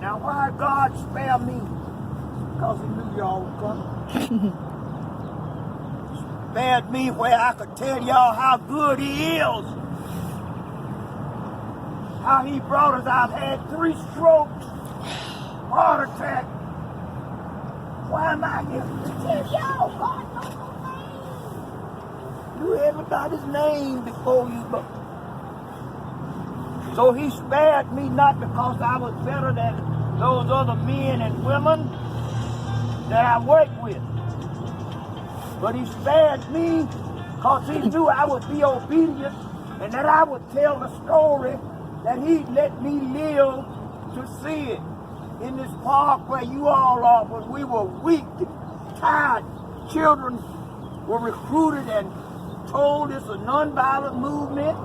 Now why God spare me? Because he knew y'all were coming. Spared me where I could tell y'all how good he is. How he brought us. I've had 3 strokes, heart attack. Why am I here to tell y'all? God knows my name. You everybody's name before you. So he spared me not because I was better than those other men and women that I worked with. But he spared me because he knew I would be obedient and that I would tell the story that he'd let me live to see it. In this park where you all are, when we were weak, tired, children were recruited and told it's a nonviolent movement,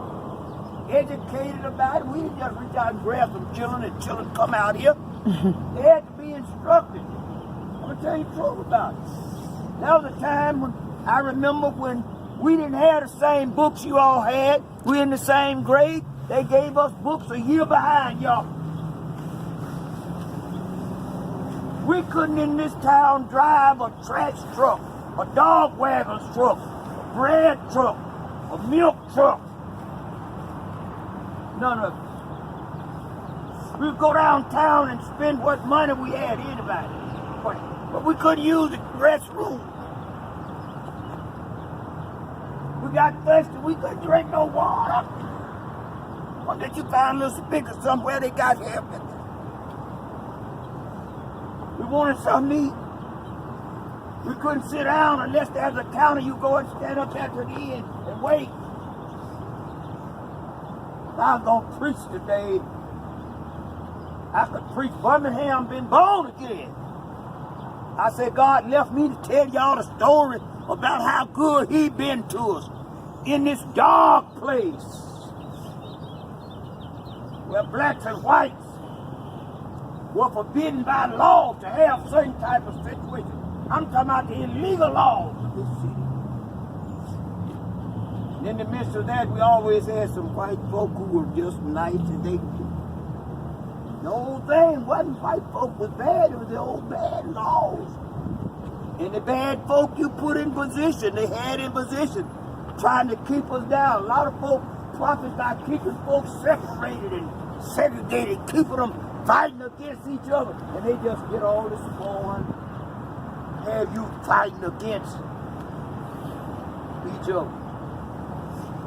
educated about it. We didn't just reach out and grab some children and children come out here. They had to be instructed. I'm going to tell you the truth about it. That was a time when I remember when we didn't have the same books you all had. We in the same grade. They gave us books a year behind y'all. We couldn't in this town drive a trash truck, a dog wagon truck, a bread truck, a milk truck. None of it. We'd go downtown and spend what money we had, anybody. But we couldn't use the restroom. We got thirsty, we couldn't drink no water. Why did you find a little speaker somewhere they got here? We wanted something to eat. We couldn't sit down unless there's a counter. You go and stand up at the end and wait. If I was going to preach today, I could preach Birmingham been born again. I said, God left me to tell y'all the story about how good he been to us in this dark place where blacks and whites were forbidden by law to have certain type of situation. I'm talking about the illegal laws of this city. And in the midst of that, we always had some white folk who were just nice and they the old thing wasn't white folk was bad, it was the old bad laws. And the bad folk you put in position, they had in position, trying to keep us down. A lot of folk profit by keeping folks separated and segregated, keeping them fighting against each other, and they just get all this fun, have you fighting against each other.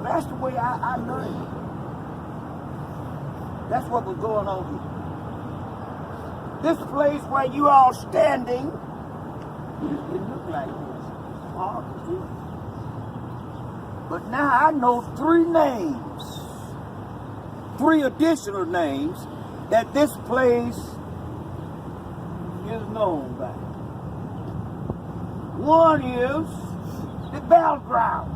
That's the way I learned it. That's what was going on here. This place where you all standing, it looked like this. But now I know 3 names, 3 additional names that this place is known by. One is the bell ground.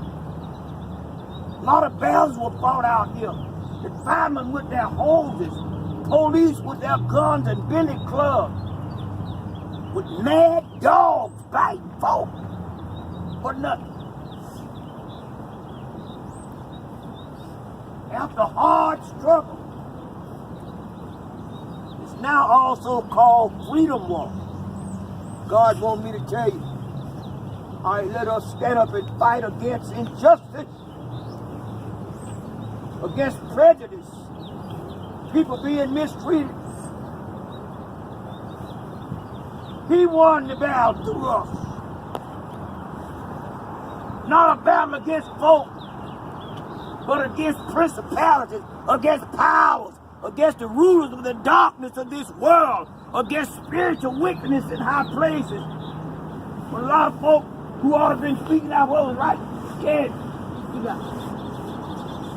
A lot of bells were fought out here. The firemen with their hoses, police with their guns and billy clubs, with mad dogs biting folk for nothing. After hard struggle, it's now also called Freedom Walk. God wants me to tell you, all right, let us stand up and fight against injustice, against prejudice, people being mistreated. He won the battle through us. Not a battle against folk, but against principalities, against powers, against the rulers of the darkness of this world, against spiritual wickedness in high places. When a lot of folk who ought to have been speaking out what was right, scared.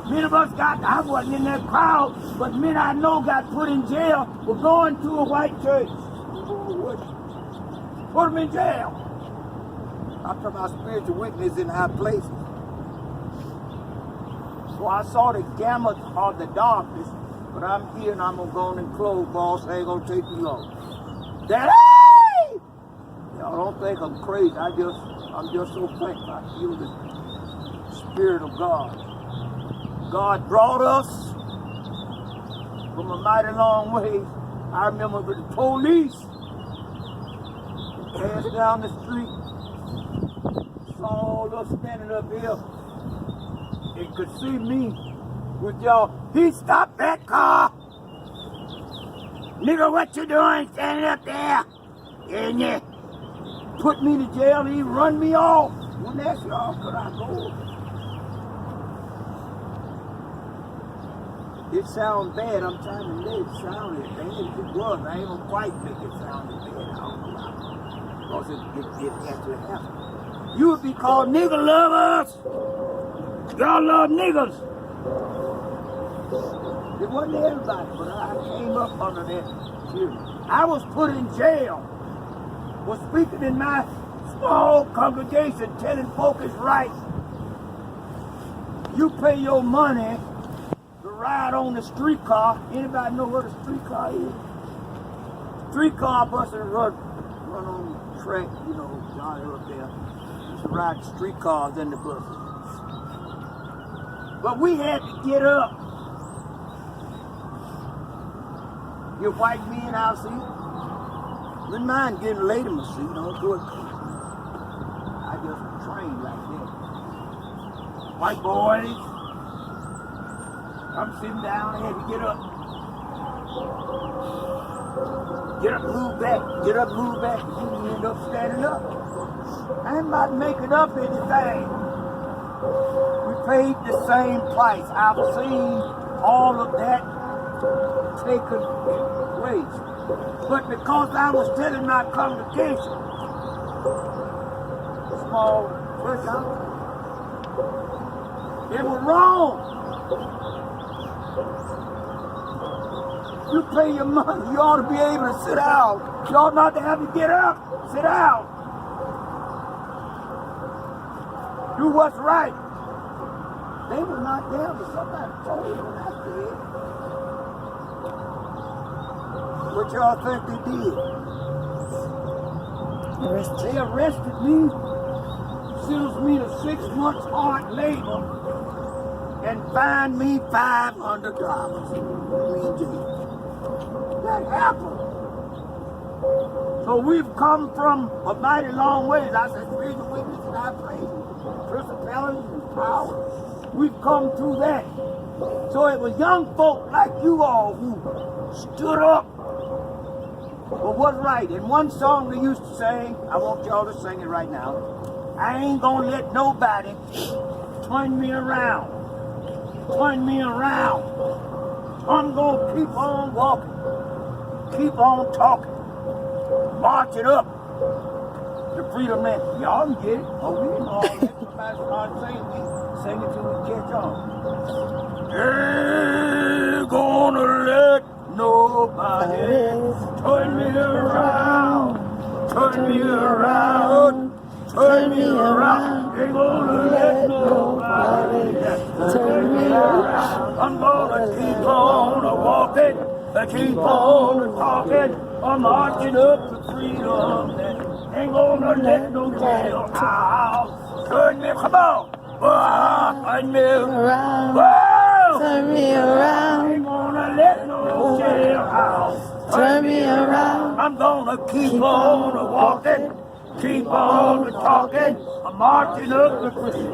Many of us I wasn't in that crowd, but men I know got put in jail for going to a white church. Put them in jail. I'm talking about spiritual wickedness in high places. So I saw the gamut of the darkness, but I'm here and I'm going to go on and close, boss. I ain't going to take you long. Daddy! Y'all don't think I'm crazy. I'm just so thankful. I feel the Spirit of God. God brought us from a mighty long way, I remember the police passed down the street, saw all us standing up here, and could see me with y'all. He stopped that car. Nigga, what you doing standing up there? And you put me to jail, he run me off. Wouldn't ask y'all, could I go? It sounds bad, I'm trying to make it sound as bad as it was. I ain't gonna quite make it sound as bad. I don't know why. Because it actually happened. You would be called nigger lovers. Y'all love niggas. It wasn't everybody, but I came up under that tyranny. I was put in jail, was speaking in my small congregation, telling folk it's right. You pay your money to ride on the streetcar. Anybody know what a streetcar is? Streetcar bus and run on the track, you know, down up there. Used to ride the streetcars and the buses. But we had to get up. You white men out see, wouldn't mind getting laid in my seat, don't do it. I just trained like that. White boys, I'm sitting down, I had to get up. Get up, move back, get up, move back, and you end up standing up. I ain't about making up anything. We paid the same price. I've seen all of that taken place. But because I was still in my congregation, small church house, it was wrong. You pay your money, you ought to be able to sit down. You ought not to have to get up, sit down. Do what's right. They were not there, but somebody told them when I said. What y'all think they did? They arrested me, sentenced me to 6 months hard labor, and fined me $500. That happened. So we've come from a mighty long ways. I said, praise the witness and I praise you. Principalities and power. We've come through that. So it was young folk like you all who stood up for what's right. And one song they used to sing, I want y'all to sing it right now. I ain't gonna let nobody turn me around. Turn me around. I'm gonna keep on walking. Keep on talking. March it up. The freedom man. Y'all can get it. Oh, we didn't all let somebody start singing. We sing it till we catch on. Ain't gonna let nobody turn me around. Turn me around. Turn me around. Ain't gonna let nobody turn me around. I'm gonna keep on walking. Keep on talking. I'm marching up to freedom. Ain't gonna let no jailhouse turn me. Come on. Turn me around. Turn me around. Ain't gonna let no jailhouse turn me around. I'm gonna keep on walking. Keep on talking. I'm marching up to freedom.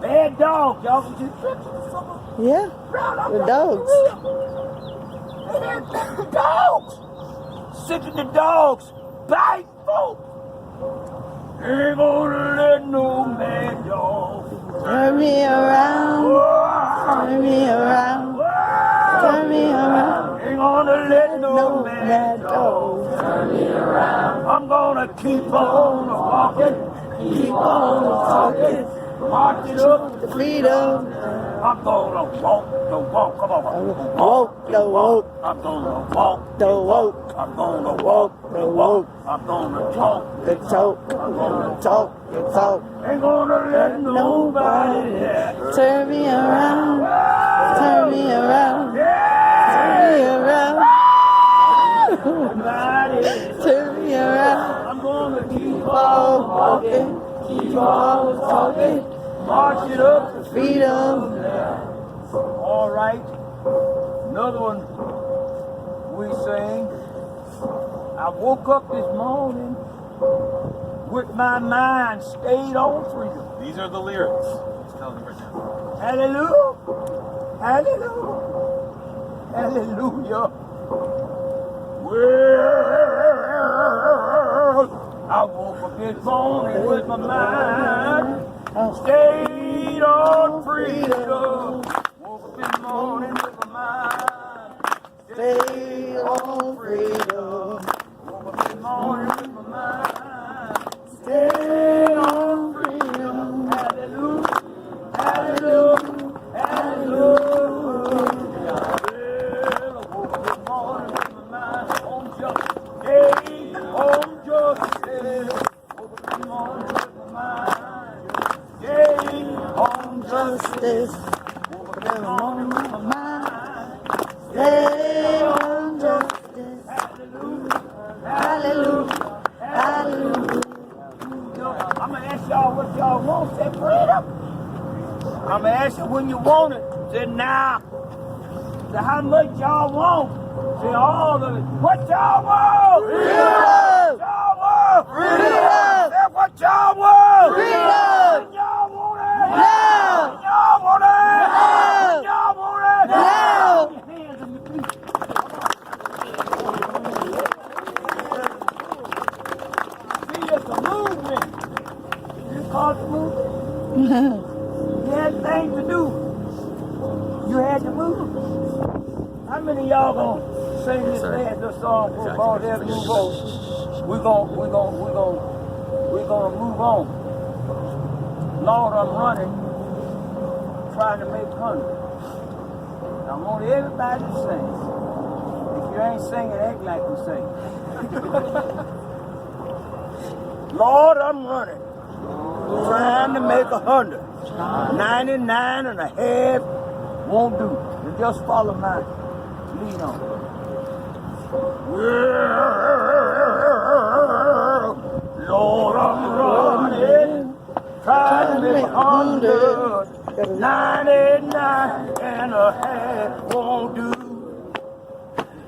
Bad dogs, y'all can just yeah, the dogs. Dogs! Sick of the dogs! Bite folk! Ain't gonna let no mad dog turn me around. Turn me around. Turn me around. Ain't gonna let no mad dog turn me around. I'm gonna keep on walking. Keep on talking. Marching up The freedom. I'm gonna walk the walk. Come on. Walk the walk. I'm gonna walk The walk. I'm gonna walk The walk. I'm gonna talk The talk. I'm gonna Talk the talk. Ain't gonna let nobody Turn me around. Turn me around. Turn me around. Turn me around. I'm gonna keep Keep on walking. Keep on talking. March it up to freedom. All right. Another one we sing. I woke up this morning with my mind stayed on freedom. These are the lyrics. Just tell them right now. Hallelujah. Hallelujah. Hallelujah. Well, I woke up this morning with my mind stayed on freedom. Woke up this morning with my mind Stay on freedom. Woke up this morning with my mind Stay on freedom. Hallelujah. Hallelujah. Hallelujah. Well, I woke up this morning with my mind on justice. On justice. Woke up this morning with my mind on justice. Justice. Woke up this morning with my mind. Stay on justice. Hallelujah. Hallelujah. Hallelujah. I'm going to ask y'all what y'all want. Say freedom. I'm going to ask you when you want it. Say now. Say how much y'all want. Say all of it. What y'all want? Freedom. What y'all want? Freedom. Say what y'all want? Freedom. When y'all want it? Now. When y'all want it? Now. When y'all want it? Now. Put your hands on your feet. See, it's a movement. You call it a movement? You had things to do. You had to move. How many of y'all gonna sing this this song for God have move on? We're gonna move on. Lord, I'm running, trying to make hundreds. I want everybody to sing. If you ain't singing, act like you sing. Lord, I'm running, trying to make 100. 99 and a half won't do. You just follow my lead on. Lord, I'm running, trying to make 100. 99 and a half won't do.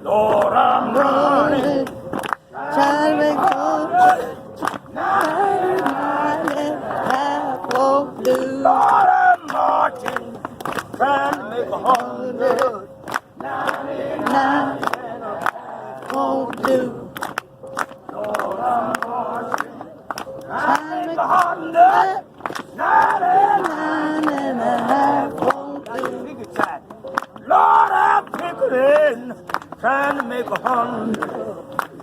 Lord, I'm running, Trying to make 100. 99 and a half won't do. Lord, I'm marching, trying to make 100. 99 won't do. Lord, I'm marching, Trying to make 100. 99 99 and a half won't do. Pick it tight. Lord, I'm pickling, trying to make 100.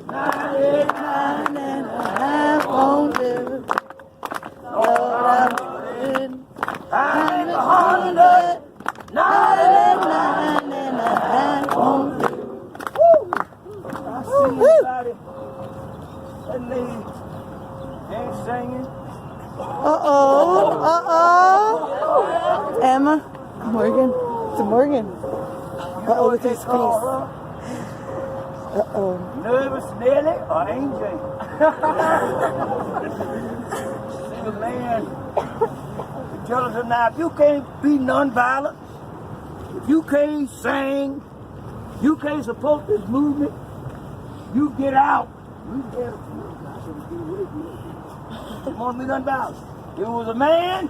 99 and a half won't do. Lord, I'm doing Trying to make 100. 99 and a half won't do. I see somebody. That lady ain't singing. Uh-oh. Emma. Morgan. It's Morgan. You know Uh-oh, what look they at his call face. her? Uh-oh. Nervous Nelly or Ain't Jane? See the man tell us now, if you can't be nonviolent, if you can't sing, you can't support this movement, you get out. You get out. You want to be nonviolent. If it was a man,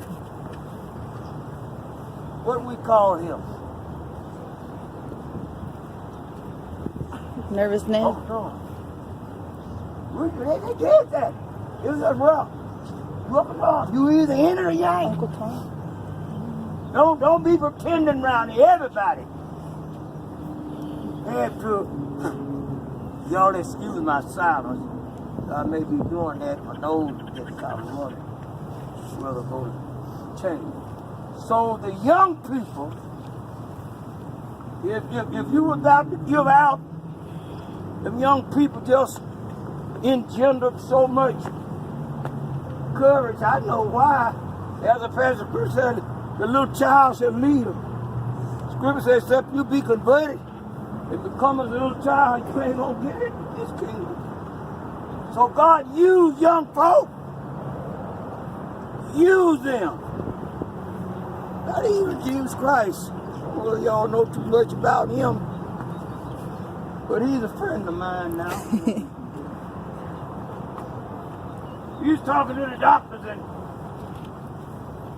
what we call him? Nervous now? Oh, no. They did that. It was a rough. You up and down. You either in it or you ain't. Uncle Tom. Don't be pretending around here. Everybody have to. Y'all excuse my silence. I may be doing that for those that kind of money. Brother Holy change. So the young people, if you were about to give out, them young people just engendered so much courage. I know why. As a pastor Chris said, the little child shall lead them. Scripture says, except you be converted and become as a little child, you ain't gonna get it in this kingdom. So God used young folk. Use them. Not even Jesus Christ. Well, y'all know too much about him. But he's a friend of mine now. He was talking to the doctors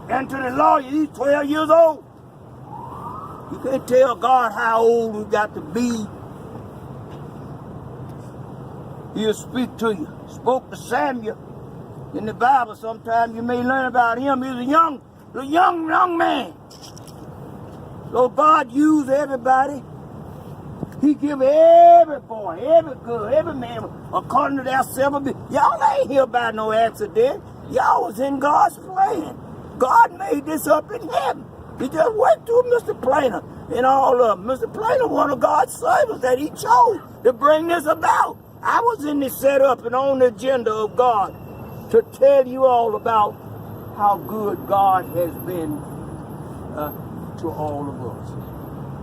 and to the lawyer. He's 12 years old. You can't tell God how old we got to be. He'll speak to you. Spoke to Samuel in the Bible. Sometime you may learn about him. He's a young man. So God used everybody. He give every boy, every girl, every man, according to their several. Y'all ain't here by no accident. Y'all was in God's plan. God made this up in heaven. He just went through Mr. Plainer and all of them. Mr. Plainer, one of God's servants that he chose to bring this about. I was in this setup and on the agenda of God to tell you all about how good God has been to all of us.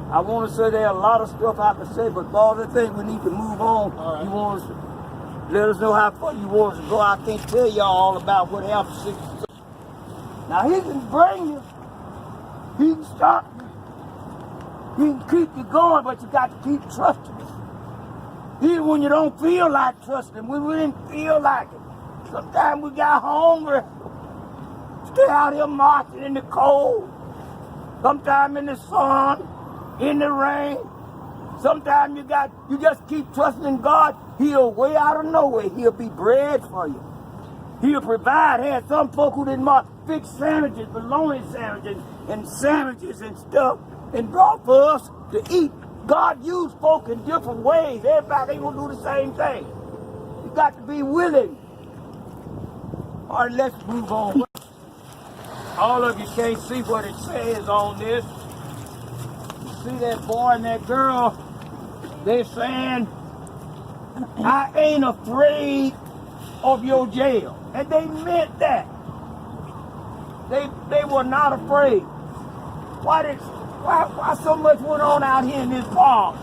I want to say there are a lot of stuff I could say, but all the things we need to move on. Right. You want us to let us know how far you want us to go. I can't tell y'all all about what happened. Now he can bring you. He can stop you. He can keep you going, but you got to keep trusting him. Even when you don't feel like trusting him, when we didn't feel like it. Sometimes we got hungry. Stay out here marching in the cold. Sometimes in the sun, in the rain. Sometimes you just keep trusting God. He'll way out of nowhere. He'll be bread for you. He'll provide. Had some folk who didn't fix sandwiches, bologna sandwiches and sandwiches and stuff, and brought for us to eat. God used folk in different ways. Everybody ain't gonna do the same thing. You got to be willing. All right, let's move on. All of you can't see what it says on this. You see that boy and that girl, they're saying, I ain't afraid of your jail. And they meant that. They were not afraid. Why so much went on out here in this park?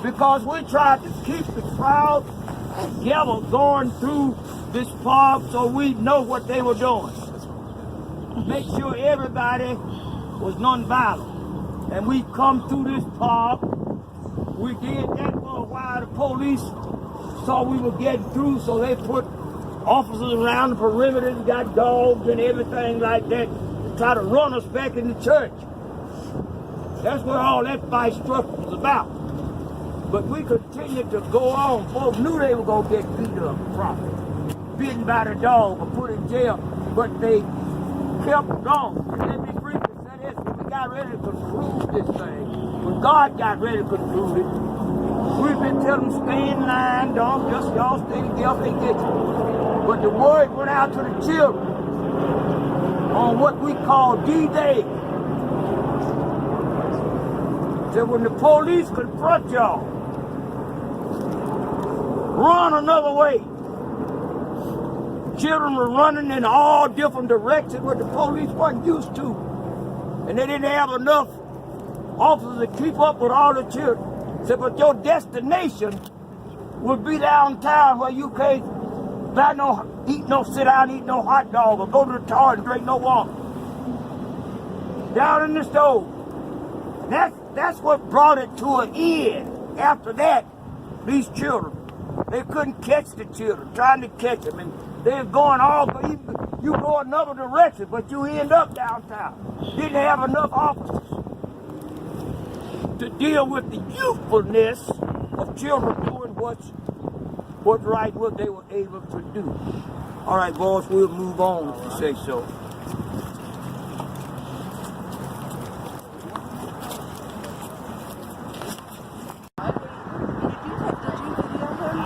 Because we tried to keep the crowd together going through this park so we know what they were doing. Make sure everybody was nonviolent. And we come through this park. We did that for a while. The police saw we were getting through, so they put officers around the perimeter, got dogs and everything like that to try to run us back in the church. That's what all that fight struggle was about. But we continued to go on. Folks knew they were going to get beat up, probably. Bitten by the dog or put in jail. But they kept going. And let me briefly say this. When we got ready to conclude this thing, when God got ready to conclude it, we've been telling them, stay in line, don't just y'all stay together and get you. But the word went out to the children on what we call D-Day. That when the police confront y'all, run another way. Children were running in all different directions what the police wasn't used to. And they didn't have enough officers to keep up with all the children. Said, but your destination would be downtown where you can't sit down and eat no hot dog or go to the toilet and drink no water. Down in the stove. That's what brought it to an end. After that, these children, they couldn't catch the children, trying to catch them. And they're going off, you go another direction, but you end up downtown. Didn't have enough officers to deal with the youthfulness of children doing what's right, what they were able to do. All right, boys, we'll move on if you say so.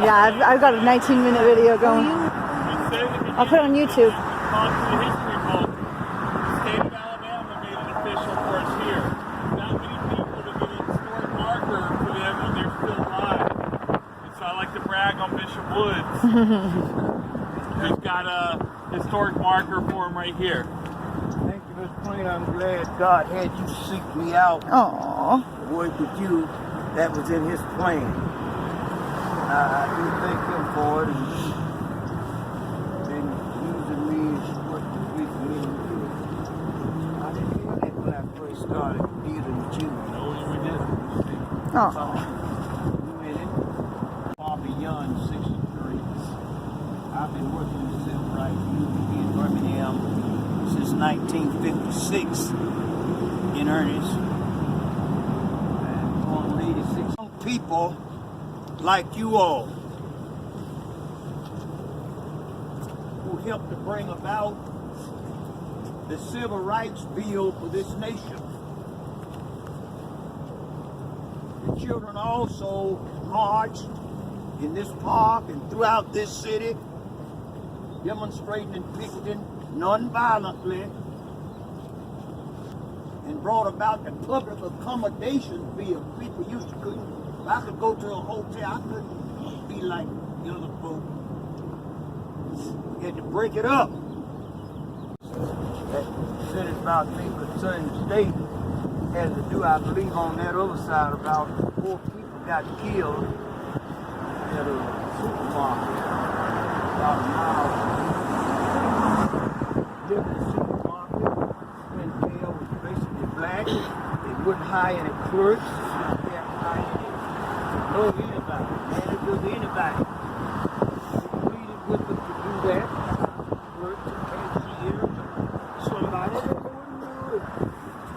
Yeah, I've got a 19-minute video going. I'll put it on YouTube. The history book. The state of Alabama made it official for us here. Not many people to get a historic marker for them when they're still alive. And so I like to brag on Bishop Woods. We've got a historic marker for him right here. Thank you, Mr. Plain. I'm glad God had you seek me out. Aww. Work with you. That was in his plan. I do thank him for it, and he's been using me as what he's been using me. I didn't started dealing with you. No, we didn't. Oh. We went in far beyond 63. I've been working in the civil rights movement in Birmingham since 1956 in earnest. And going on 86. Young people like you all who helped to bring about the civil rights bill for this nation. The children also marched in this park and throughout this city, demonstrating and picketing non-violently, and brought about the public accommodation bill. People used to couldn't. If I could go to a hotel, I couldn't be like the other folk. We had to break it up. That said about me concerning the state has to do, I believe, on that other side, about 4 people got killed at a supermarket about a mile from the supermarket. When Tail was basically black, they wouldn't hire any clerks, they hadn't hired anybody, managers, anybody. We pleaded with them to do that. Clerks and cashiers, somebody, they wouldn't do it.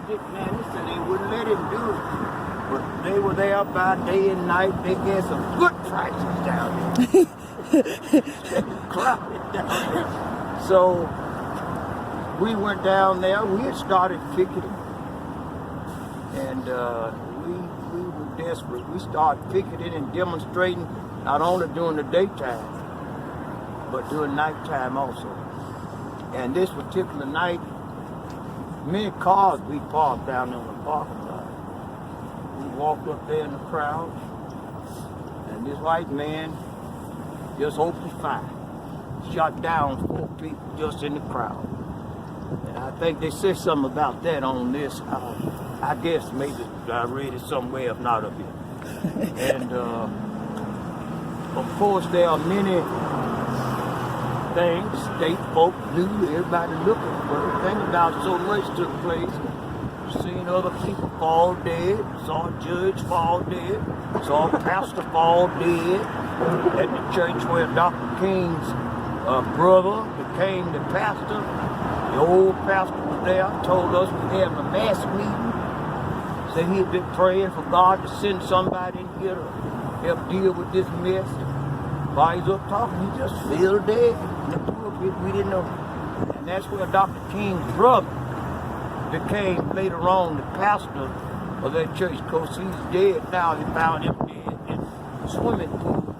Dick Manning said they wouldn't let him do it. But they were there by day and night. They had some good prices down there. Crowded down there. So we went down there. We had started picketing. And we were desperate. We started picketing and demonstrating not only during the daytime, but during nighttime also. And this particular night, many cars we parked down in the parking lot. We walked up there in the crowd, and this white man just opened fire. Shot down 4 people just in the crowd. And I think they said something about that on this. I guess maybe I read it somewhere, if not up here. And of course, there are many things state folk do, everybody looking for. Think about so much took place. Seen other people fall dead, saw a judge fall dead, saw a pastor fall dead at the church where Dr. King's brother became the pastor. The old pastor was there, told us we had a mass meeting. Said he'd been praying for God to send somebody in here to help deal with this mess. While he's up talking, he just fell dead in the pulpit. We didn't know. And that's where Dr. King's brother became later on the pastor of that church. Of course, he's dead now. They found him dead in a swimming pool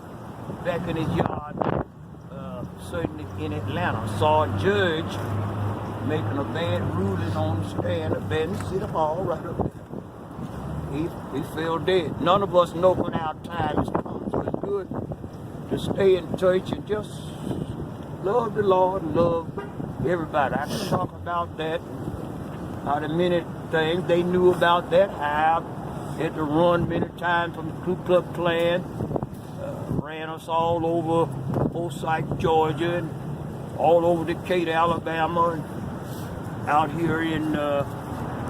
back in his yard, certainly in Atlanta. Saw a judge making a bad ruling on the stand up there in the city hall right up there. He fell dead. None of us know when our time has come, so it's good to stay in church and just love the Lord and love everybody. I can talk about that. How the many things they knew about that. I had to run many times from the Ku Klux Klan. Ran us all over Forsyth, Georgia, and all over Decatur, Alabama, and out here in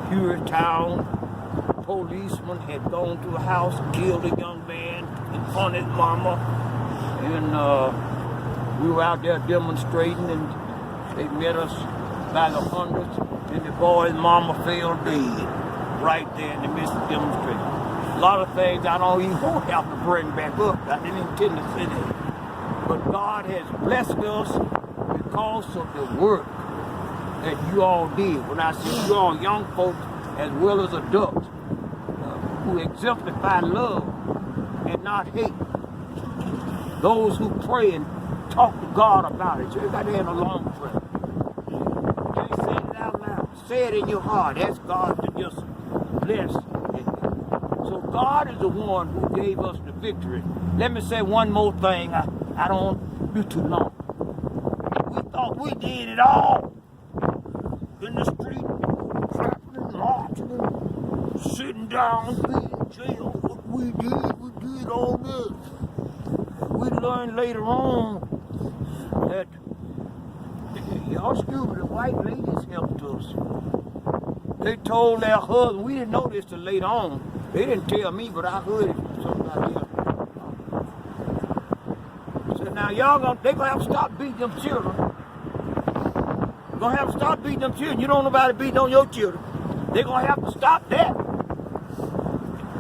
Hueytown. Policeman had gone to a house, killed a young man in front of his mama, and we were out there demonstrating, and they met us by the hundreds, and the boy's mama fell dead right there in the midst of demonstration. A lot of things I don't even have to bring back up. I didn't intend to say that. But God has blessed us because of the work that you all did. When I say you all young folks as well as adults, who exemplify love and not hate. Those who pray and talk to God about it. So everybody had a long prayer. You ain't saying it out loud. Say it in your heart. Ask God to just bless it. So God is the one who gave us the victory. Let me say one more thing. I don't want to be too long. We thought we did it all. In the street, trapping and marching and sitting down, being in jail. What we did all this. We learned later on that y'all stupid, the white ladies helped us. They told their husband, we didn't know this till later on. They didn't tell me, but I heard it from somebody else. Said, now y'all they gonna have to stop beating them children. You're gonna have to stop beating them children. You don't know nobody beating on your children. They're gonna have to stop that.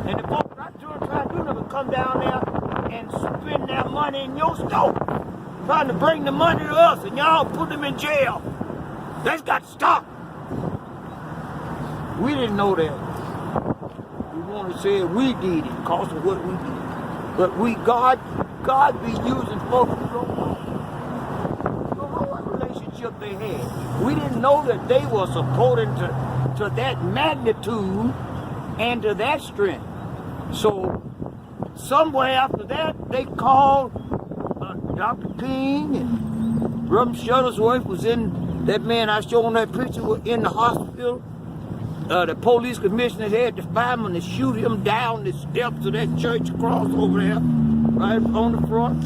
And the folks not trying to do nothing, come down there and spend their money in your store. Trying to bring the money to us, and y'all put them in jail. That's got to stop. We didn't know that. We want to say we did it because of what we did. But God be using folks who don't know. You don't know what relationship they had. We didn't know that they were supporting to that magnitude and to that strength. So somewhere after that, they called Dr. King, and Reverend Shuttlesworth was in, that man I showed on that picture was in the hospital. The police commissioner had to find him and shoot him down the steps of that church across over there, right on the front.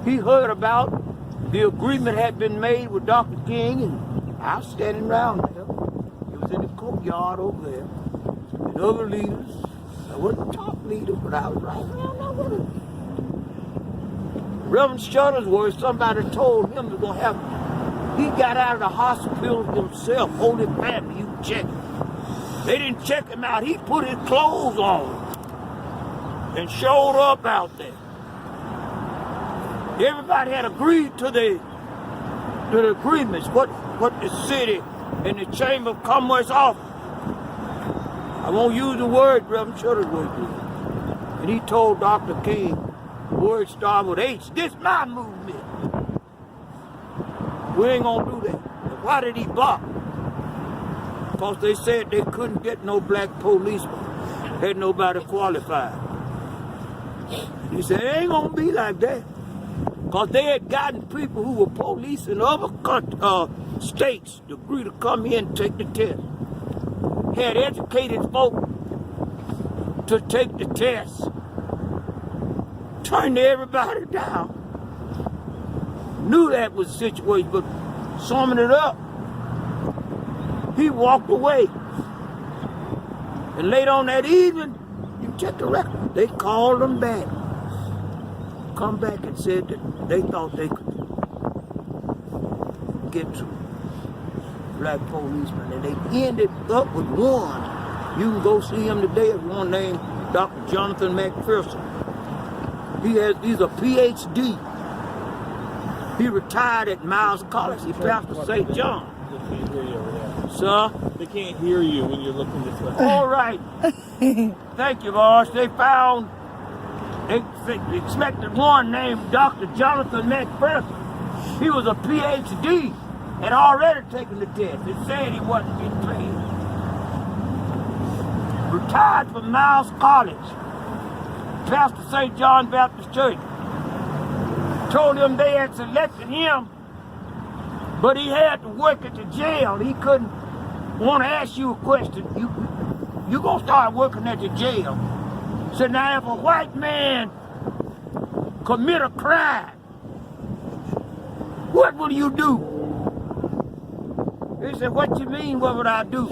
He heard about the agreement had been made with Dr. King, and I was standing around there. It was in the courtyard over there. And other leaders, I wasn't the top leader, but I was right around there with him. Reverend Shuttlesworth, somebody told him to go have, he got out of the hospital himself, Holy Family, you check him. They didn't check him out. He put his clothes on and showed up out there. Everybody had agreed to the agreements, what the city and the Chamber of Commerce offered. I won't use the word Reverend Shuttlesworth did. And he told Dr. King, the word started with H, this my movement. We ain't gonna do that. And why did he block? Because they said they couldn't get no black policeman. Had nobody qualified. He said, it ain't gonna be like that. Because they had gotten people who were police in other states to agree to come here and take the test. Had educated folk to take the test. Turned everybody down. Knew that was the situation, but summing it up, he walked away. And later on that evening, you check the record, they called him back. Come back and said that they thought they could get some black policemen, and they ended up with one. You can go see him today. There's one named Dr. Jonathan McPherson. He's a PhD. He retired at Miles College. He pastored St. John. They can't hear you over there. Sir? They can't hear you when you're looking this way. All right. Thank you, boss. They found, they expected one named Dr. Jonathan McPherson. He was a PhD, had already taken the test. It said he wasn't getting paid. Retired from Miles College. Pastor St. John Baptist Church. Told him they had selected him, but he had to work at the jail. He couldn't want to ask you a question. You gonna start working at the jail. So now if a white man commit a crime, what will you do? He said, what you mean, what would I do?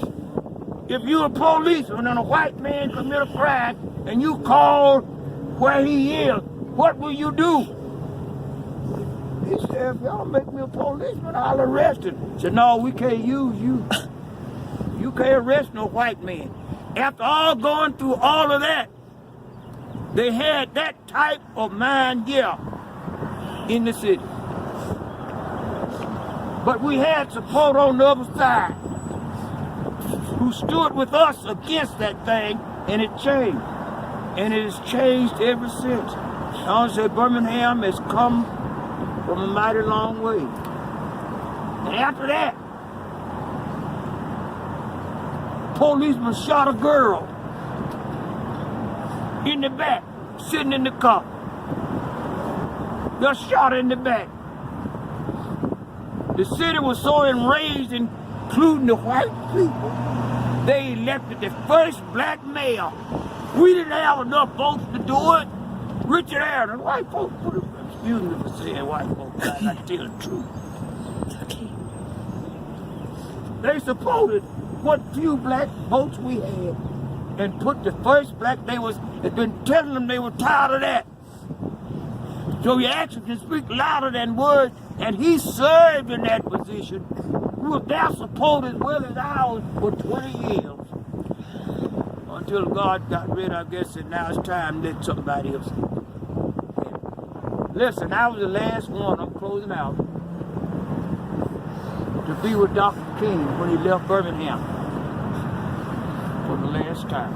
If you're a policeman and a white man commit a crime and you call where he is, what will you do? He said, if y'all make me a policeman, I'll arrest him. He said, no, we can't use you. You can't arrest no white man. After all going through all of that, they had that type of mind, in the city. But we had support on the other side who stood with us against that thing, and it changed. And it has changed ever since. I want to say Birmingham has come from a mighty long way. And after that, policeman shot a girl in the back, sitting in the car. Just shot her in the back. The city was so enraged, including the white people, they elected the first black mayor. We didn't have enough votes to do it. Richard Aaron, white folks put it, excuse me for saying white folks, I tell the truth. Okay. They supported what few black votes we had and put the first black, they'd been telling them they were tired of that. So your action can speak louder than words, and he served in that position. We were their support as well as ours for 20 years. Until God got rid, I guess, and now it's time to let somebody else. Listen, I was the last one, I'm closing out, to be with Dr. King when he left Birmingham for the last time.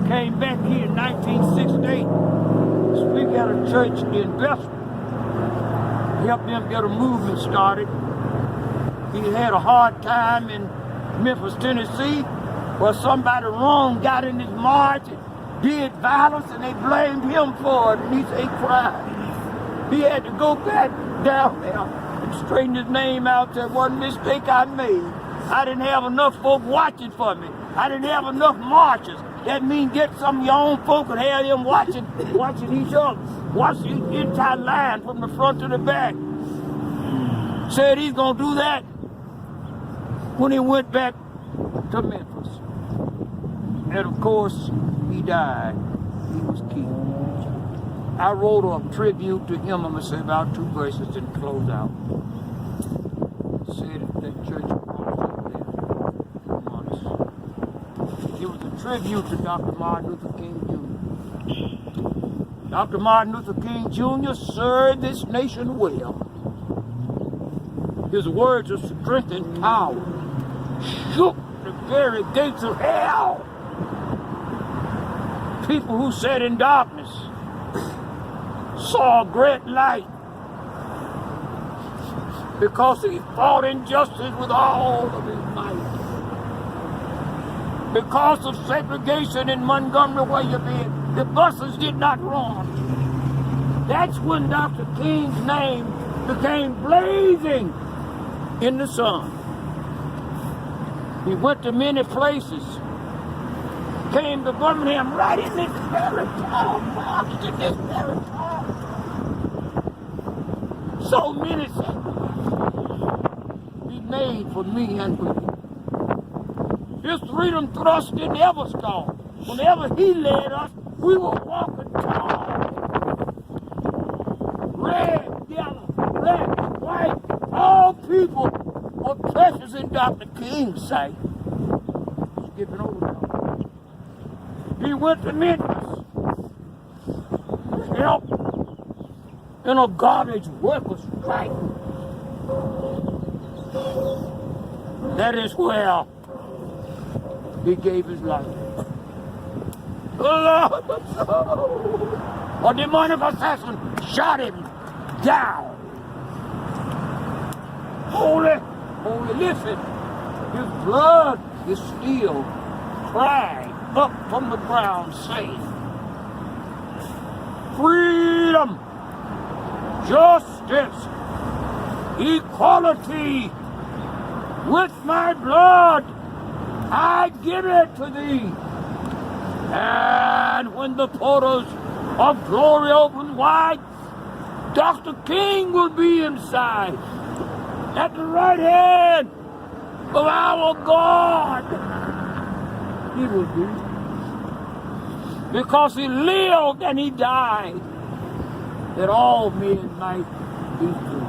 Came back here in 1968, speak at a church in Bethel. Helped them get a movement started. He had a hard time in Memphis, Tennessee, where somebody wrong got in his march and did violence, and they blamed him for it, and he said he cried. He had to go back down there and straighten his name out. That one mistake I made. I didn't have enough folk watching for me. I didn't have enough marches. That means get some of your own folk and have them watching each other. Watch the entire line from the front to the back. Said he's gonna do that when he went back to Memphis. And of course, he died. He was killed. I wrote a tribute to him. I'm gonna say about 2 verses and close out. Said at that church once. It was a tribute to Dr. Martin Luther King Jr. Dr. Martin Luther King Jr. served this nation well. His words of strength and power shook the very gates of hell. People who sat in darkness saw a great light because he fought injustice with all of his might. Because of segregation in Montgomery where you been, the buses did not run. That's when Dr. King's name became blazing in the sun. He went to many places. Came to Birmingham right in this very town, marched in this very town. So many sacrifices he made for me and for you. His freedom thrust didn't ever stall. Whenever he led us, we were walking tall. Red, yellow, black, white, all people were precious in Dr. King's sight. Skipping over now. He went to Memphis to help in a garbage workers' strike. That is where he gave his life. A demonic assassin shot him down. Holy, listen, his blood is still crying up from the ground saying, freedom, justice, equality, with my blood I give it to thee. And when the portals of glory open wide, Dr. King will be inside at the right hand of our God. He will be. Because he lived and he died, that all men might be free.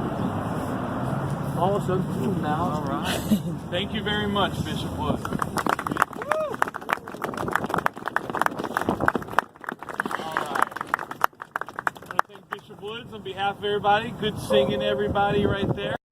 Awesome too now. All right. Thank you very much, Bishop Wood. All right. I want to thank Bishop Woods on behalf of everybody. Good singing, everybody, right there.